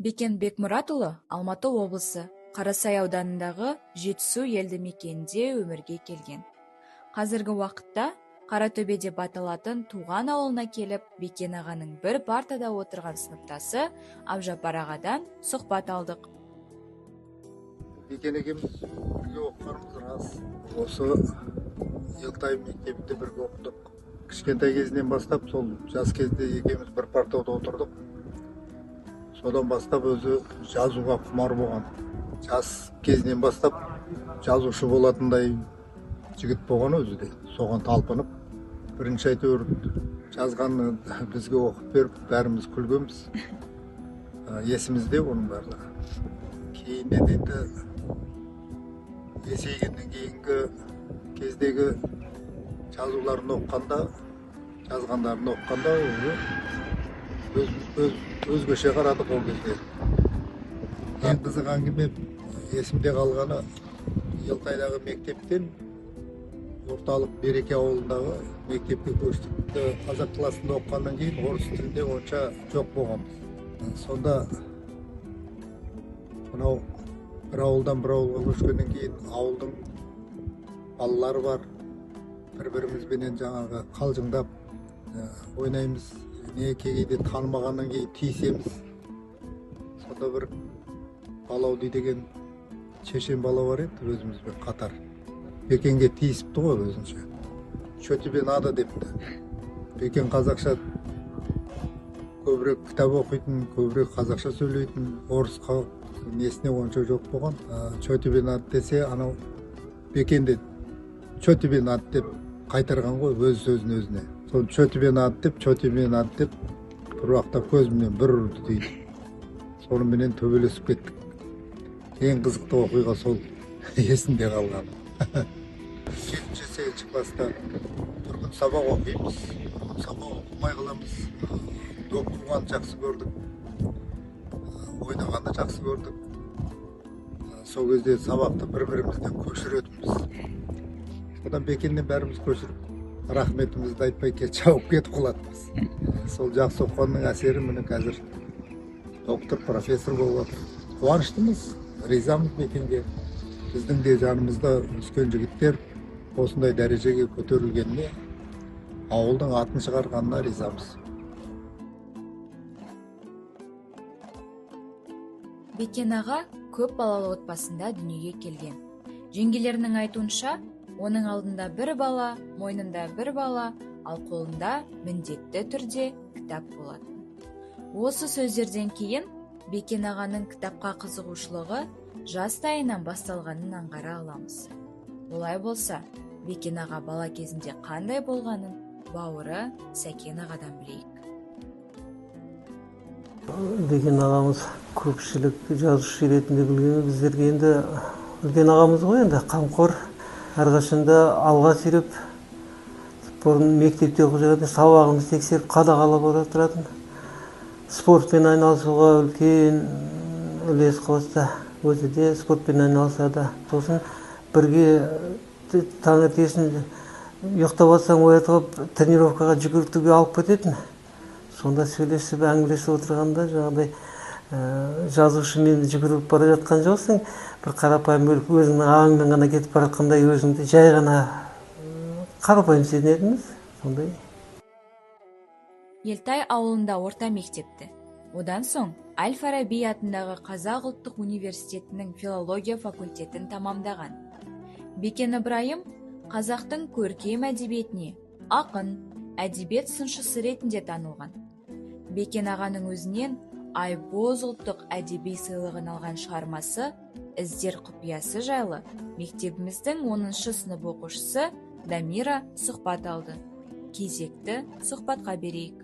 Бекен Бекмұратұлы Алматы облысы Қарасай ауданындағы Жетісу елді мекенінде өмірге келген. Қазіргі уақытта Қаратөбе деп аталатын туған ауылына келіп, Бекен ағаның бір партада отырған сыныптасы Абжапар ағадан сұхбат алдық. Бекен екеуміз бірге оқығанымыз рас. Осы Елтай мектебінде бірге оқыдық. Кішкентай кезінен бастап, сол жас кезде екеуміз бір партада отырдық. Содан бастап өзі жазуға құмар болған. Жас кезінен бастап жазушы болатындай жігіт болған өзі де. Соған талпынып, бірінші әйтеуір жазғанны бізге оқып беріп, бәріміз күлгенбіз. Есімізде оның барлығы. Кейіннен енді есейгеннен кейінгі кездегі жазуларын оқығанда, жазғандарын оқығанда өзгеше қарадық ол кезде. Ең қызық әңгіме есімде қалғаны Елтайдағы мектептен орталық Береке ауылындағы мектепке көштік. Қазақ классында оқығаннан кейін орыс тілінде онша жоқ болғанбыз. Сонда мынау бір ауылдан бір ауылға көшкеннен кейін ауылдың балалары бар. Бір-бірімізбенен жаңағы қалжыңдап ойнаймыз. Не кейде танымағаннан кейін тиісеміз. Сонда бір Балауди деген шешен бала бар еді, өзімізбен қатар. Бекенге тиісіпті ғой өзінше. Что тебе надо депті. Бекен қазақша көбірек кітап оқитын, көбірек қазақша сөйлейтін, орысқа несіне онша жоқ болған. Что тебе надо десе, анау Бекен де что тебе надо деп қайтарған ғой өз сөзін өзіне. Сол что тебе надо деп, что тебе надо деп бір уақытта көзімнен бір ұрды дейді. Сонымен төбелесіп кеттік. Ең қызықты оқиға сол есімде қалған. 7-8 класста бір күн сабақ оқимыз. Сабақ оқымай қаламыз. Доп қуғанды жақсы көрдік. Ойнағанды жақсы көрдік. Сол кезде сабақты бір-бірімізден көшіретінбіз. Содан Бекеннен бәріміз көшіріп, рахметімізді айтпай жауып кетіп қалатынбыз. Сол жақсы оқығанның әсері міне қазір доктор, профессор болып отыр. Қуаныштымыз, ризамыз Бекенге. Біздің де жанымызда өскен жігіттер осындай дәрежеге көтерілгеніне, ауылдың атын шығарғанына ризамыз. Бекен аға көп балалы отбасында дүниеге келген. Жеңгелерінің айтуынша, оның алдында бір бала, мойнында бір бала, ал қолында міндетті түрде кітап болады. Осы сөздерден кейін Бекен ағаның кітапқа қызығушылығы жастайынан басталғанын аңғара аламыз. Олай болса, Бекен аға бала кезінде қандай болғанын бауыры Сәкен ағадан білейік. Бекен ағамыз көпшілік жазушы ретінде білгені біздерге енді үлкен ағамыз ғой, енді қамқор, әрқашанда алға сүйреп, бұрын мектепте оқып жүргенде сабағымызды тексеріп қадағалап отыратын. Спортпен айналысуға үлкен үлес қосты. Өзі де спортпен айналысады. Сосын бірге таңертесін ұйықтап алсаң оятып тренировкаға жүгіртуге алып кететін. Сонда сөйлесіп әңгімелесіп отырғанда жаңағыдай жазушымен жүгіріп бара жатқан жоқсың. Бір қарапайым өзіңнің ағаңмен ғана кетіп бара жатқандай өзіңді жай ғана қарапайым сезінетінбіз. Сондай. Елтай ауылында орта мектепті. Одан соң Әл-Фараби атындағы Қазақ ұлттық университетінің филология факультетін тамамдаған. Бекен Ибраим қазақтың көркем әдебиетіне ақын, әдебиет сыншысы ретінде танылған. Бекен ағаның өзінен Айбоз ұлттық әдеби сыйлығын алған шығармасы «Іздер құпиясы» жайлы мектебіміздің 10-шы сынып оқушысы Дамира сұхбат алды. Кезекті сұхбатқа берейік.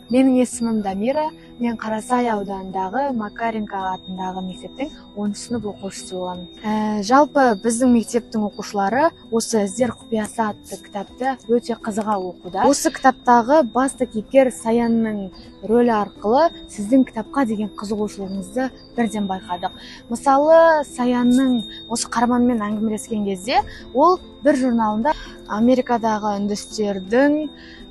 Менің есімім Дамира, мен Қарасай ауданындағы Макаренко атындағы мектептің 10-шы сынып оқушысы боламын. Жалпы біздің мектептің оқушылары осы «Іздер құпиясы» атты кітапты өте қызыға оқуда. Осы кітаптағы басты кейіпкер Саянның рөлі арқылы сіздің кітапқа деген қызығушылығыңызды бірден байқадық. Мысалы, Саянның осы қараманмен әңгімелескен кезде, ол бір журналында Америкадағы үндістердің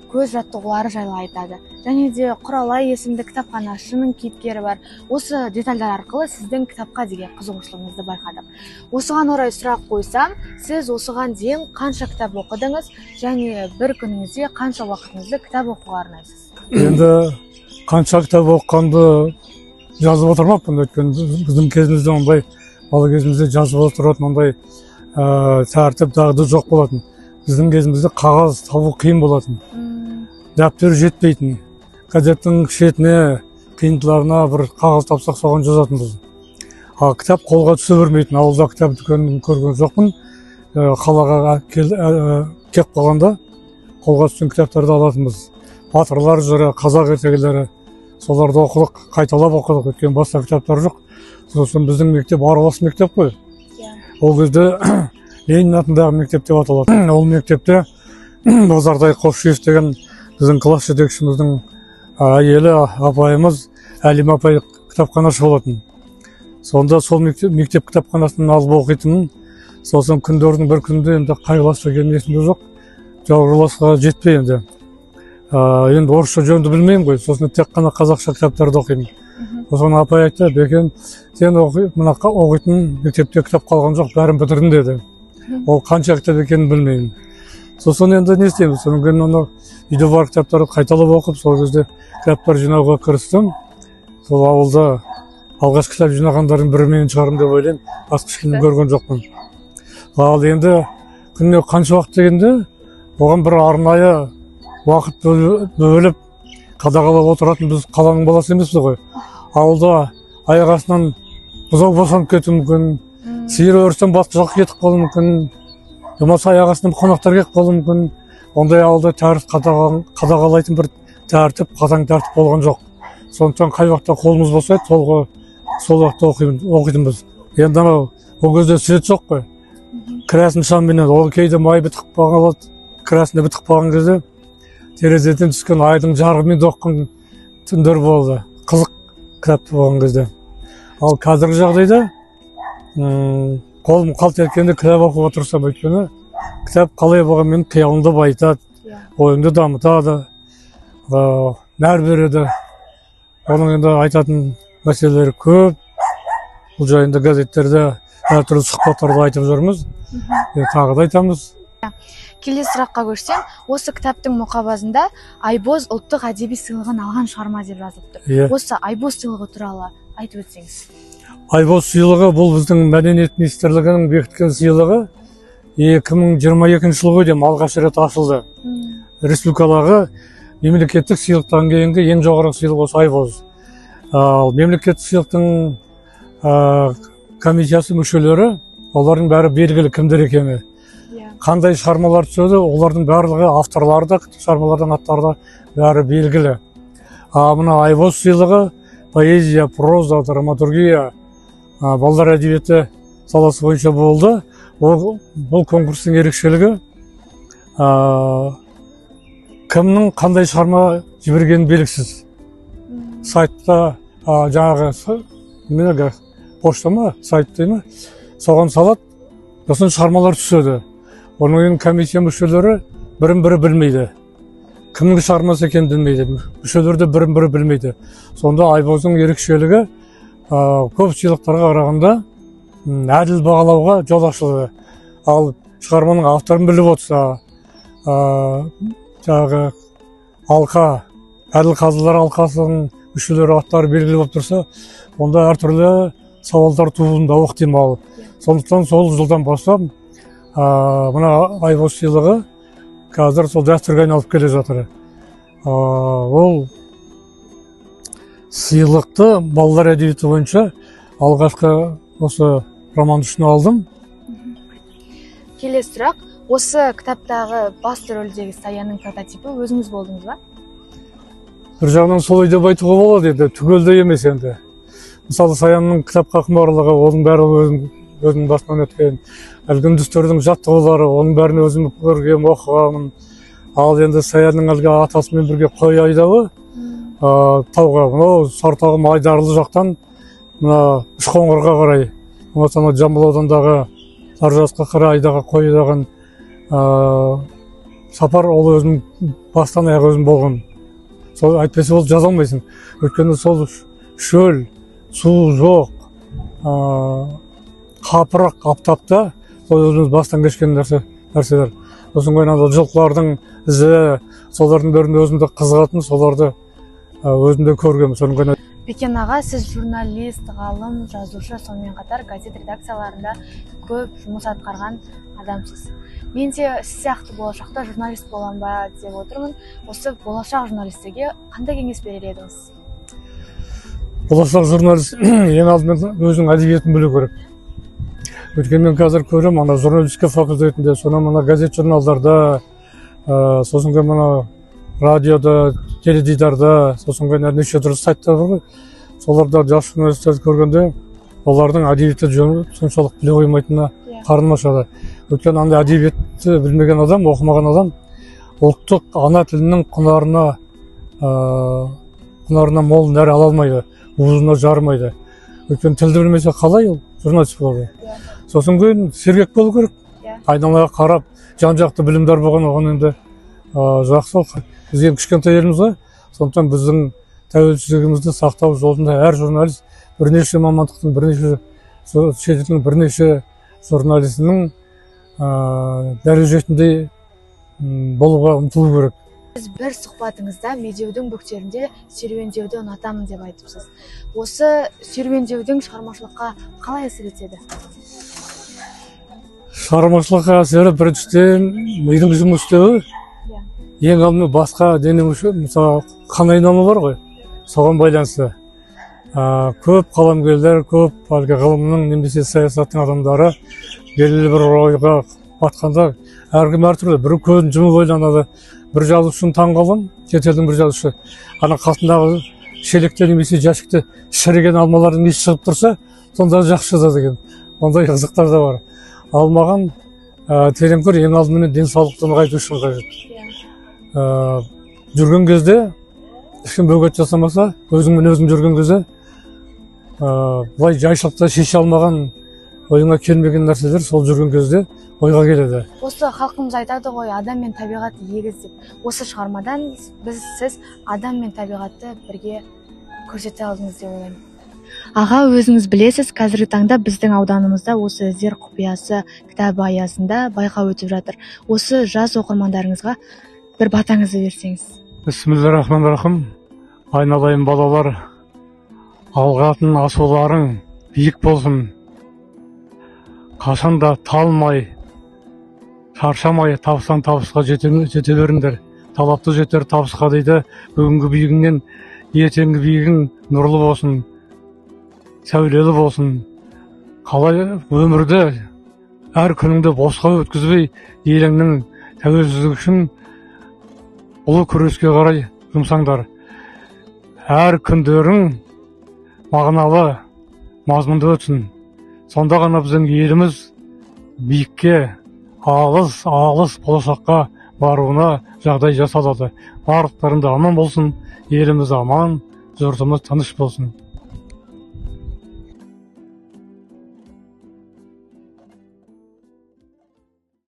көз жаттығулары жайлы айтады. Және де Құралай есімді кітапханашының кейіпкері бар. Осы детальдар арқылы сіздің кітапқа деген қызығушылығыңызды байқадық. Осыған орай сұрақ қойсам, сіз осыған дейін қанша кітап оқыдыңыз және бір күніңізде қанша уақытыңызды кітап оқуға арнайсыз? Енді қанша кітап оқығанды жазып отырмаппын, өйткені біздің кезімізде ондай, бала кезімізде жазып отыратын ондай тәртіп дағды жоқ болатын. Біздің кезімізде қағаз табу қиын болатын. Дәптер жетпейтін. Газеттің шетіне, қиындыларына бір қағаз тапсақ соған жазатынбыз. Кітап қолға түсе бермейтін. Ауылда кітап дүкенін көрген жоқпын. Қалаға кеп қалғанда қолға түскен кітаптарды алатынбыз. Батырлар жыры, қазақ ертегілері, соларды оқыдық, қайталап оқыдық. Өйткені басқа кітаптар жоқ. Сосын біздің мектеп аралас мектеп қой. Ол кезде Ленин атындағы мектеп деп аталады. Ол мектепте Базардай Қосшиев деген біздің класс жетекшіміздің әйелі апайымыз Әлима апай кітапханашы болатын. Сонда сол мектеп кітапханасынан алып оқитынмын. Сосын күндердің бір күнде енді қай класқа екенім есімде жоқ. Жоғары класқа жетпей енді. Енді орысша жөнді білмеймін ғой. Сосын тек қана қазақша кітаптарды оқимын. Сосын апай айтты, Бекен, сен мына оқитын мектепте кітап қалған жоқ, бәрін бітірдім деді. Ол қанша кітап екенін білмеймін. Сосын енді не істейміз? Содан кейін оны үйде бар кітаптарды қайталап оқып, сол кезде кітаптар жинауға кірістім. Сол ауылда алғаш кітап жинағандардың бірі мен шығарым деп ойлаймын. Басқа ешкімді көрген жоқпын. Ал енді күніне қанша уақыт дегенде, оған бір арнайы уақыт бөліп қадағалап отыратын біз қаланың баласы емеспіз ғой. Ауылда аяқ астынан бұзау босанып кетуі мүмкін, сиыр өрістен басқа жаққа кетіп қалуы мүмкін, болмаса аяқ астынан қонақтар келіп қалуы мүмкін. Ондай ауылда тәртіп қадағалайтын бір тәртіп, қатаң тәртіп болған жоқ. Сондықтан қай уақытта қолымыз босайды, сол уақытта оқитынбыз. Енді ол кезде свет жоқ қой. Красный шамменен, ол кейде май бітіп қалған, красный бітіп қалған кезде терезеден түскен айдың жарығымен оқыған түндер болды. Қызық кітап болған кезде. Ал қазіргі жағдайда қолым қалт еткенде кітап оқуға тұрсам, өйткені кітап қалай болғанмен қиялыңды байытады, ойыңды дамытады, нәр береді. Оның енді айтатын мәселелері көп. Бұл жайында газеттерде әртүрлі сұхбаттарда айтып жүрміз. Тағы да айтамыз. Келесі сұраққа көшсем, осы кітаптың мұқабасында Айбоз ұлттық әдеби сыйлығын алған шығарма деп жазылып тұр. Осы Айбоз сыйлығы туралы айтып өтсеңіз. Айбоз сыйлығы бұл біздің мәдениет министрлігінің бекіткен сыйлығы. 2022 жылғы деймін алғаш рет ашылды. Республикадағы мемлекеттік сыйлықтан кейінгі ең жоғары сыйлық осы Айбоз. Мемлекеттік сыйлықтың комиссиясы мүшелері, олардың бәрі белгілі кімдер екені. Қандай шығармалар түседі, олардың барлығы авторлары да, шығармалардың аттары да бәрі белгілі. Мына Айбоз сыйлығы поэзия, проза, драматургия, балалар әдебиеті саласы бойынша болды. Бұл конкурстың ерекшелігі кімнің қандай шығарма жібергені белгісіз. Сайтта жаңағы почта ма, сайт деймі, соған салады, сосын шығармалар түседі. Оның комиссия мүшелері бірін-бірі білмейді. Кімнің шығармасы екенін білмейді. Мүшелері де бірін-бірі білмейді. Сонда Айбоздың ерекшелігі көп сыйлықтарға қарағанда әділ бағалауға жол ашылды. Ал шығарманың авторын біліп отырса, жаңағы алқа, әділ қазылар алқасының мүшелері аттары белгілі болып тұрса, онда әртүрлі сауалдар туындауы ықтимал. Сондықтан сол жылдан бастап мына Айбоз сыйлығы қазір сол дәстүрге айналып келе жатыр. Ол сыйлықты балалар әдебиеті бойынша алғашқы осы роман үшін алдым. Келесі сұрақ, осы кітаптағы басты рөлдегі Саянның прототипі өзіңіз болдыңыз ба? Бір жағынан солай деп айтуға болады, енді түгелді емес енді. Мысалы Саянның кітапқа құмарлығы, оның бәрі өзінің басынан өткен. Әлгі үндістердің жаттығулары, оның бәрін өзім көргем, оқығамын. Ал енді Саянның әлгі атасымен бірге қой айдауы тауға, мынау Сартағым Айдарлы жақтан мына Үшқоңырға қарай, Жамбыл аудандағы Саржасқа қарай айдаға қой айдаған сапар ол өзің бастан аяқ өзің болған. Сол әйтпесе ол жаза алмайсың. Өйткені сол шөл, су жоқ, қапырық, аптапта сол өзіміз бастан кешкен нәрселер. Сосын қойнада жылқылардың ізі, солардың бәрінде өзімді қызығатын, соларды өзімде көргенмін. Сосын қойнада Бекен аға, сіз журналист, ғалым, жазушы, сонымен қатар газет редакцияларында көп жұмыс атқарған адамсыз. Мен де сіз сияқты болашақта журналист болам ба деп отырмын. Осы болашақ журналистерге қандай кеңес берер едіңіз? Болашақ журналист ең алдымен өзінің әдебиетін білу керек. Өйткені мен қазір көремін, ана журналистика факультетінде, сонан мына газет журналдарда, сосын мына радиода, теледидарда, сосын неше түрлі сайттар бар ғой. Соларда жас журналистерді көргенде, олардың әдебиетті соншалық біле қоймайтынына қарным ашады. Өйткені андай әдебиетті білмеген адам, оқымаған адам ұлттық ана тілінің құнарына мол нәр ала алмайды, уызына жармайды. Өйткені тілді білмесе қалай ол журналист болады. Сосын кейін сергек болу керек. Айналаға қарап, жан-жақты білімдер болған оған енді жақсы. Біз ең кішкентай елміз ғой. Сондықтан біздің тәуелсіздігімізді сақтау жолында әр журналист бірнеше мамандықтың, бірнеше шетелдің бірнеше журналистінің дәрежесінде болуға ұмтылу керек. Сіз бір сұхбатыңызда медеудің бөктерінде серуендеуді ұнатамын деп айтыпсыз. Осы серуендеудің шығармашылыққа қалай әсер етеді? Шығармашылыққа әсері біріншіден мидың жұмыс істеуі. Ең алдымен басқа дене мүше, мысалы қан айналымы бар ғой, соған байланысты. Көп қаламгерлер, көп ғылымның немесе саясаттың адамдары белгілі бір ойға батқанда әркім әртүрлі. Бір көзін жұмып ойланады. Бір жазушыны таңғалдым, шетелдің бір жазушы. Ана қасындағы шелекте немесе жәшікте шіріген алмалардың иісі шығып тұрса, сонда жақсы жазады екен. Ондай қызықтар да бар. Ал маған терең ең алдымен денсаулықты нығайту үшін қажет. Жүрген кезде ешкім бөгет жасамаса, өзіңмен өзің жүрген кезде былай жайшылықта шеше алмаған, ойыңа келмеген нәрселер сол жүрген кезде ойға келеді. Осы халқымыз айтады ғой, адам мен табиғат егіз деп. Осы шығармадан сіз адам мен табиғатты бірге көрсете алдыңыз деп ойлаймын. Аға, өзіңіз білесіз, қазіргі таңда біздің ауданымызда осы іздер құпиясы кітабы аясында байқау өтіп жатыр. Осы жас оқырмандарыңызға бір батаңызды берсеңіз. Бисмиллахиррахманиррахим. Айналайын балалар, алғатын асуларың биік болсын. Қашанда талмай, шаршамай, табыстан табысқа жете беріңдер. Талапты жетер табысқа дейді. Бүгінгі биігіңнен ертеңгі биігің нұрлы болсын, сәулелі болсын. Қалай өмірді әр күніңді босқа өткізбей, еліңнің тәуелсіздігі үшін ұлы күреске қарай жұмсаңдар. Әр күндерің мағыналы, мазмұнды өтсін. Сонда ғана біздің еліміз биікке, алыс болашаққа баруына жағдай жасалады. Барлықтарында аман болсын, еліміз аман, жұртымыз тыныш болсын.